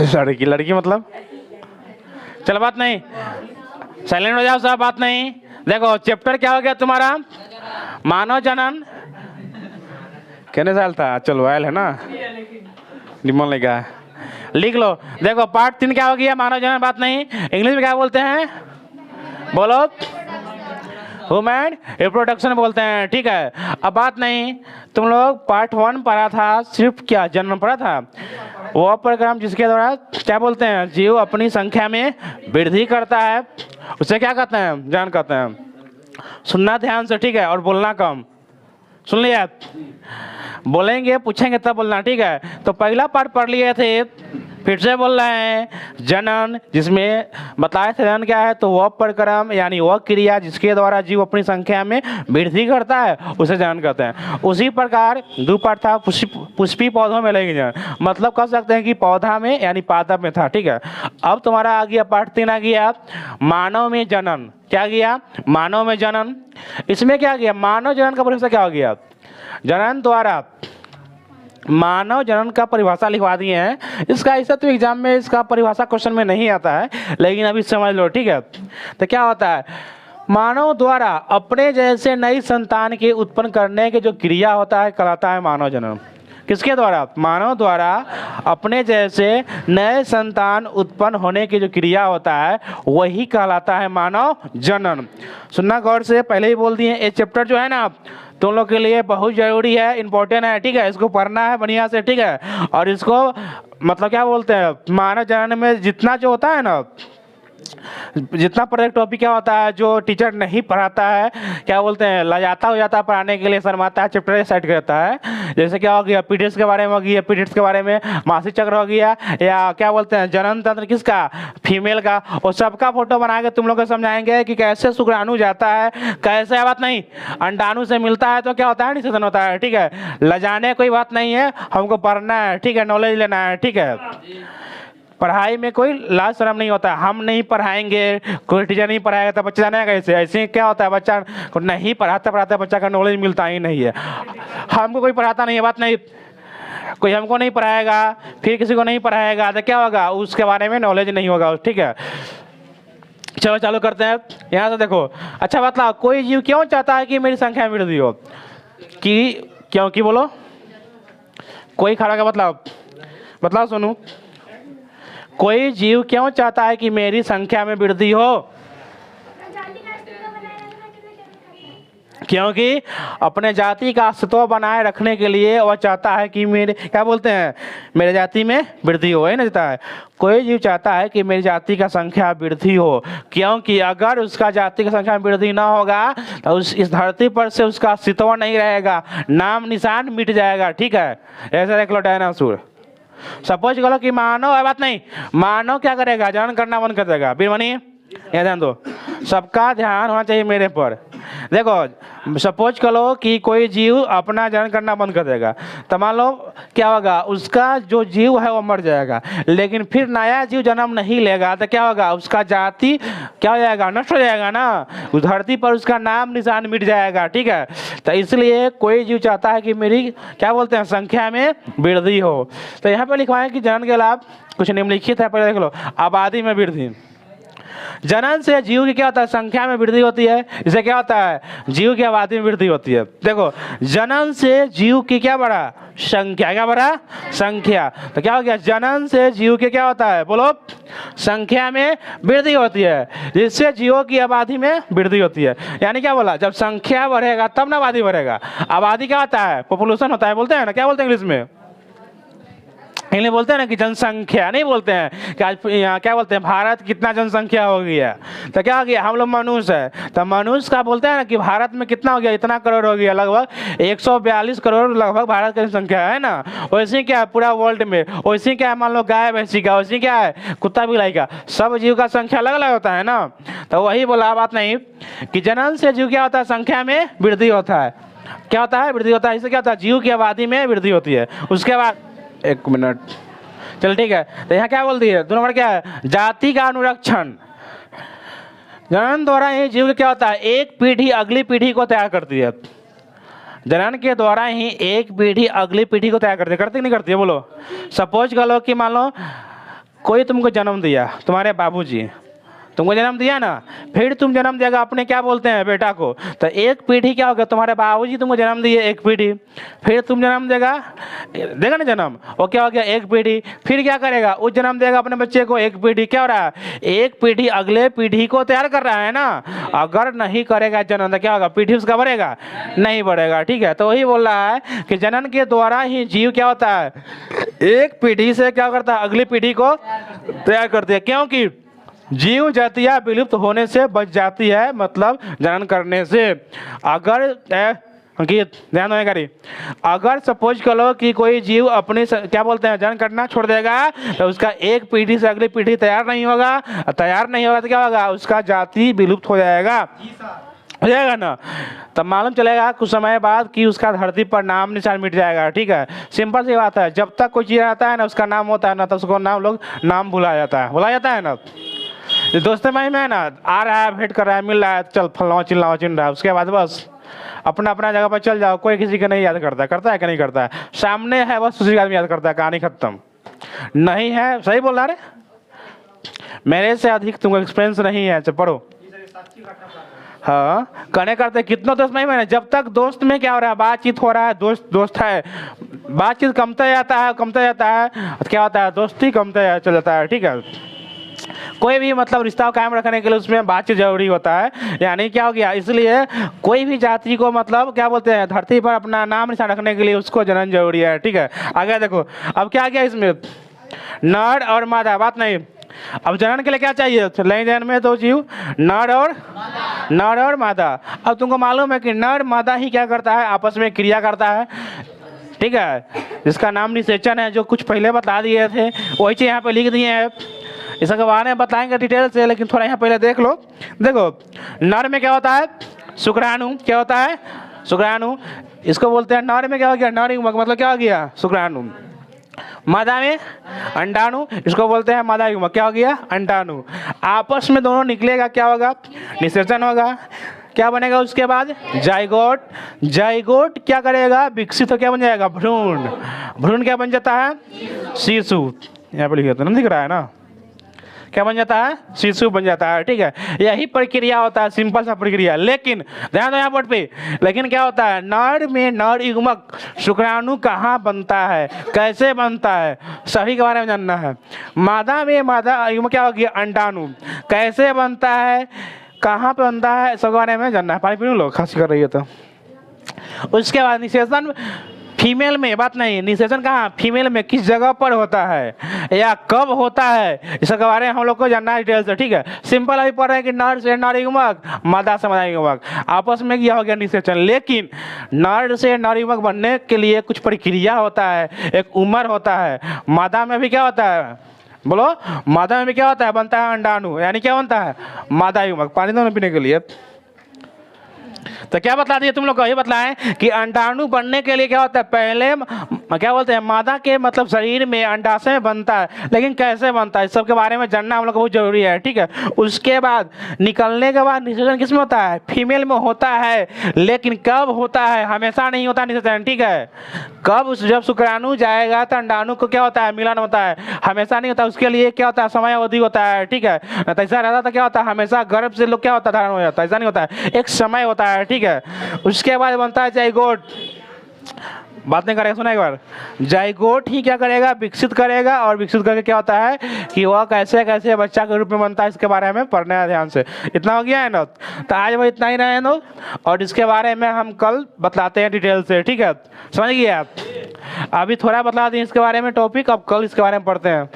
लड़की लड़की मतलब चल बात नहीं, साइलेंट हो जाओ सब, बात नहीं। देखो चैप्टर क्या हो गया तुम्हारा, मानव जनन। कितने साल था, चलो आयल है ना, निमन लगा, लिख लो। देखो पार्ट 3 क्या हो गया, मानव जनन, बात नहीं। इंग्लिश में क्या बोलते हैं, बोलो, ह्यूमन रिप्रोडक्शन बोलते हैं, ठीक है। अब बात नहीं, तुम लोग पार्ट 1 पढ़ा था, सिर्फ क्या जन्म पढ़ा था, वो प्रोग्राम जिसके द्वारा क्या बोलते हैं, जीव अपनी संख्या में वृद्धि करता है, उसे क्या कहते हैं, जनन कहते हैं। सुनना ध्यान से, ठीक है, और बोलना कम। सुन लिया, बोलेंगे पूछेंगे तब बोलना, ठीक है। तो पहला पार्ट पढ़ लिए थे, फिर से बोल रहे हैं, जनन, जिसमें बताया था जनन क्या है, तो वह प्रक्रम यानी वह क्रिया जिसके द्वारा जीव अपनी संख्या में वृद्धि करता है, उसे जनन कहते हैं। उसी प्रकार 2 पार्ट था, पुष्पी पौधों में लेंगे जनन, मतलब कह सकते हैं कि पौधा में यानी पादप में था, ठीक है। अब तुम्हारा आ गया पार्ट 3 आ गया, मानव में जनन। क्या गया, मानव में जनन। इसमें क्या गया, मानव जनन का परिभाषा क्या हो गया, जनन द्वारा, मानव जनन का परिभाषा लिखवा दिए हैं। इसका ऐसा तो एग्जाम में इसका परिभाषा क्वेश्चन में नहीं आता है, लेकिन अभी समझ लो, ठीक है। तो क्या होता है, मानव द्वारा अपने जैसे नई संतान के उत्पन्न करने के जो क्रिया होता है कहलाता है मानव जनन। किसके द्वारा, मानव द्वारा अपने जैसे नए संतान उत्पन्न होने की जो क्रिया होता है वही कहलाता है मानव जनन। सुनना गौर से, पहले ही बोल दिए, ये चैप्टर जो है ना तुम लोग के लिए बहुत जरूरी है, इंपॉर्टेंट है, ठीक है। इसको पढ़ना है बढ़िया से, ठीक है। और इसको मतलब क्या बोलते हैं, मानव जनन में जितना जो होता है ना, जितना प्रोजेक्ट टॉपिक क्या होता है जो टीचर नहीं पढ़ाता है, क्या बोलते हैं, लजाता हो जाता है पढ़ाने के लिए, शर्माता है, चैप्टर साइड करता है। जैसे क्या हो गया, पीरियड्स के बारे में हो गया, पीरियड्स के बारे में, मासिक चक्र हो गया, या क्या बोलते हैं जनन तंत्र किसका, फीमेल का, और सबका फोटो बना के तुम लोग को समझाएंगे कि कैसे शुक्राणु जाता है, कैसे, बात नहीं, अंडाणु से मिलता है तो क्या होता है, निषेचन होता है, ठीक है। लजाने कोई बात नहीं है, हमको पढ़ना है, ठीक है, नॉलेज लेना है, ठीक है। पढ़ाई में कोई लाज शर्म नहीं होता, हम नहीं पढ़ाएंगे, कोई टीचर नहीं पढ़ाएगा तो बच्चा जानेगा कैसे। ऐसे क्या होता है, बच्चा को नहीं पढ़ाते पढ़ाते बच्चा का नॉलेज मिलता ही नहीं है। हमको कोई पढ़ाता नहीं है, बात नहीं, कोई हमको नहीं पढ़ाएगा फिर किसी को नहीं पढ़ाएगा तो क्या होगा, उसके बारे में नॉलेज नहीं होगा, ठीक है। चलो चालू करते हैं, यहाँ से देखो। अच्छा बताओ, कोई जीव क्यों चाहता है कि मेरी संख्या में वृद्धि हो, कि क्योंकि बोलो, कोई खड़ा का बतलाओ सुनू, कोई जीव क्यों चाहता है कि मेरी संख्या में वृद्धि हो, क्योंकि अपने जाति का अस्तित्व बनाए रखने के लिए वह चाहता है कि मेरे क्या बोलते हैं, मेरे जाति में वृद्धि हो, है ना, चाहता है। कोई जीव चाहता है कि मेरी जाति का संख्या वृद्धि हो, क्योंकि अगर उसका जाति की संख्या में वृद्धि ना होगा तो इस धरती पर से उसका अस्तित्व नहीं रहेगा, नाम निशान मिट जाएगा, ठीक है। ऐसा देख लो डायनासोर। सपोज करो कि मानव है, बात नहीं, मानव क्या करेगा, जनन करना बंद कर देगा, बीरमणि ये ध्यान दो, सबका ध्यान होना चाहिए मेरे पर। देखो सपोज करो कि कोई जीव अपना जनन करना बंद कर देगा, तो मान लो क्या होगा, उसका जो जीव है वो मर जाएगा, लेकिन फिर नया जीव जन्म नहीं लेगा तो क्या होगा, उसका जाति क्या हो जाएगा, नष्ट हो जाएगा ना, उस धरती पर उसका नाम निशान मिट जाएगा, ठीक है। तो इसलिए कोई जीव चाहता है कि मेरी क्या बोलते हैं संख्या में वृद्धि हो। तो यहाँ पर लिखवाएं कि जनन के लाभ कुछ निम्नलिखित है, पहले देख लो। आबादी में वृद्धि, जनन से जीव की क्या होता है, संख्या में वृद्धि होती है। इससे क्या होता है, जीव की आबादी में वृद्धि होती है। देखो जनन से जीव की क्या बढ़ा, संख्या, क्या बढ़ा, संख्या। तो क्या हो गया, जनन से जीव के क्या होता है, बोलो, संख्या में वृद्धि होती है, जिससे जीवों की आबादी में वृद्धि होती है। यानी क्या बोला, जब संख्या बढ़ेगा तब ना आबादी बढ़ेगा। आबादी क्या होता है, पॉपुलेशन होता है, बोलते हैं ना, क्या बोलते हैं इंग्लिश में, इन्हें बोलते हैं ना कि जनसंख्या, नहीं बोलते हैं कि आज यहाँ क्या बोलते हैं, भारत कितना जनसंख्या हो गया, तो क्या हो गया, हम लोग मनुष्य है, तो मनुष्य का बोलते हैं ना कि भारत में कितना हो गया, इतना करोड़ हो गया, लगभग 142 करोड़ लगभग भारत की जनसंख्या है ना। वैसे क्या है पूरा वर्ल्ड में, वैसे क्या है, मान लो गाय भैंसी का, वैसे क्या है कुत्ता बिलाई का, सब जीव का संख्या अलग अलग होता है ना। तो वही बोला, बात नहीं कि जनन से जीव क्या होता है, संख्या में वृद्धि होता है, क्या होता है, वृद्धि होता है। इससे क्या होता है, जीव की आबादी में वृद्धि होती है। उसके बाद एक मिनट, चल ठीक है। तो यहाँ क्या बोल दिए, 2 नंबर क्या है, जाति का अनुरक्षण। जनन द्वारा ही जीव क्या होता है, एक पीढ़ी अगली पीढ़ी को तैयार करती है। जनन के द्वारा ही एक पीढ़ी अगली पीढ़ी को तैयार करती है, करती नहीं करती है, बोलो। सपोज कर लो कि मान लो कोई तुमको जन्म दिया, तुम्हारे बाबूजी तुमको जन्म दिया ना, फिर तुम जन्म देगा अपने क्या बोलते हैं बेटा को, तो एक पीढ़ी क्या होगा, तुम्हारे बाबूजी तुमको जन्म दिए एक पीढ़ी, फिर तुम जन्म देगा ना जन्म, वो क्या हो गया एक पीढ़ी, फिर क्या करेगा वो जन्म देगा अपने बच्चे को एक पीढ़ी, क्या हो रहा है एक पीढ़ी अगले पीढ़ी को तैयार कर रहा है ना। अगर नहीं करेगा जनन तो क्या होगा, पीढ़ी उसका बढ़ेगा नहीं बढ़ेगा, ठीक है। तो वही बोल रहा है कि जनन के द्वारा ही जीव क्या होता है, एक पीढ़ी से क्या करता है अगली पीढ़ी को तैयार करती है, क्योंकि जीव जातियां विलुप्त होने से बच जाती है, मतलब जनन करने से। अगर ध्यान होगा री, अगर सपोज करो कि कोई जीव अपनी क्या बोलते हैं जनन करना छोड़ देगा तो उसका एक पीढ़ी से अगली पीढ़ी तैयार नहीं होगा, तैयार नहीं होगा तो क्या होगा, उसका जाति विलुप्त हो जाएगा, हो जाएगा ना। तब मालूम चलेगा कुछ समय बाद कि उसका धरती पर नाम निशान मिट जाएगा, ठीक है। सिंपल सी बात है, जब तक कोई चीज़ आता है ना उसका नाम होता है ना, तब उसको नाम लोग नाम भुला जाता है ना। दोस्त भाई में ना आ रहा है, भेंट कर रहा है, मिल रहा है, चल फलना चिल्लावा चिन रहा है, उसके बाद बस अपना अपना जगह पर चल जाओ, कोई किसी का नहीं याद करता है कि नहीं करता है, सामने है बस उसी आदमी याद करता है, कहानी खत्म। नहीं है, सही बोल रहा है, मेरे से अधिक तुमको एक्सपीरियंस नहीं है, चल पढ़ो। हाँ कहने करते कितना दोस्त नहीं मैंने, जब तक दोस्त में क्या हो रहा है बातचीत हो रहा है, दोस्त है, बातचीत कमता जाता है तो क्या होता है दोस्ती कमता चल जाता है, ठीक है। कोई भी मतलब रिश्ता कायम रखने के लिए उसमें बातचीत जरूरी होता है, यानी क्या हो गया, इसलिए कोई भी जाति को मतलब क्या बोलते हैं धरती पर अपना नाम निशान रखने के लिए उसको जनन जरूरी है, ठीक है। आगे देखो अब क्या गया इसमें, नर और मादा, बात नहीं। अब जनन के लिए क्या चाहिए, नहीं जनन में तो जीव नर और मादा। अब तुमको मालूम है कि नर मादा ही क्या करता है, आपस में क्रिया करता है, ठीक है, जिसका नाम निषेचन है, जो कुछ पहले बता दिए थे वही चीज यहाँ पे लिख दिए हैं। इसके बारे में बताएंगे डिटेल से, लेकिन थोड़ा यहाँ पहले देख लो। देखो नर में क्या होता है शुक्राणु, क्या होता है शुक्राणु, इसको बोलते हैं नर में क्या हो गया नर युग्मक, मतलब क्या हो गया शुक्राणु। मादा में अंडाणु, इसको बोलते हैं मादा युग्मक, क्या हो गया अंडाणु। आपस में दोनों निकलेगा क्या होगा निषेचन होगा, क्या बनेगा उसके बाद जाइगोट क्या करेगा विकसित हो क्या बन जाएगा भ्रूण क्या बन जाता है शिशु, यहाँ पे लिखा दिख रहा है ना, क्या बन जाता है शिशु बन जाता है, ठीक है। यही प्रक्रिया होता है, सिंपल सा प्रक्रिया। लेकिन ध्यान दो यहाँ बोर्ड पे, लेकिन क्या होता है नर में नर युग्मक शुक्राणु कहाँ बनता है, कैसे बनता है, सभी के बारे में जानना है। मादा में मादा युग्मक क्या हो गया अंडाणु, कैसे बनता है, कहाँ पे बनता है, सब बारे में जानना है। पानी पी लो, खांसी कर रही है तो। उसके बाद निषेचन फीमेल में, बात नहीं, निषेचन कहाँ फीमेल में किस जगह पर होता है या कब होता है, इसके बारे में हम लोग को जानना है डिटेल से, ठीक है। सिंपल अभी पढ़ रहे हैं कि नर से नर युग्मक मादा से मादा युग्मक आपस में क्या हो गया निषेचन। लेकिन नर से नर युग्मक बनने के लिए कुछ प्रक्रिया होता है, एक उम्र होता है। मादा में भी क्या होता है बोलो, मादा में भी क्या होता है बनता है अंडाणु, यानी क्या बनता है मादा युग्मक। पानी दो पीने के लिए। तो क्या बता दिए तुम लोग को, ये बतलाएं कि अंडाणु बनने के लिए क्या होता है, पहले क्या बोलते हैं मादा के मतलब शरीर में अंडाशय बनता है, लेकिन कैसे बनता है इस सब के बारे में जानना हम लोग को बहुत जरूरी है, ठीक है। उसके बाद निकलने के बाद निषेचन किसमें होता है फीमेल में होता है, लेकिन कब होता है, हमेशा नहीं होता निषेचन, ठीक है। कब जब शुक्राणु जाएगा तो अंडाणु को क्या होता है मिलन होता है, हमेशा नहीं होता, उसके लिए क्या होता है समय अवधि होता है, ठीक है। तो ऐसा रहता था क्या होता है हमेशा गर्भ से लोग क्या होता है धारण हो जाता है, ऐसा नहीं होता है, एक समय होता है, ठीक है। उसके बाद बनता है जाइगोट, बात नहीं करेगा, सुना एक बार। जाइगोट ही क्या करेगा विकसित करेगा, और विकसित करके क्या होता है कि वह कैसे कैसे बच्चा के रूप में बनता है, इसके बारे में पढ़ना है ध्यान से। इतना हो गया है ना, तो आज वो इतना ही रहे ना, और इसके बारे में हम कल बतलाते हैं डिटेल से, ठीक है। समझ गए आप, अभी थोड़ा बतला दें इसके बारे में टॉपिक, अब कल इसके बारे में पढ़ते हैं।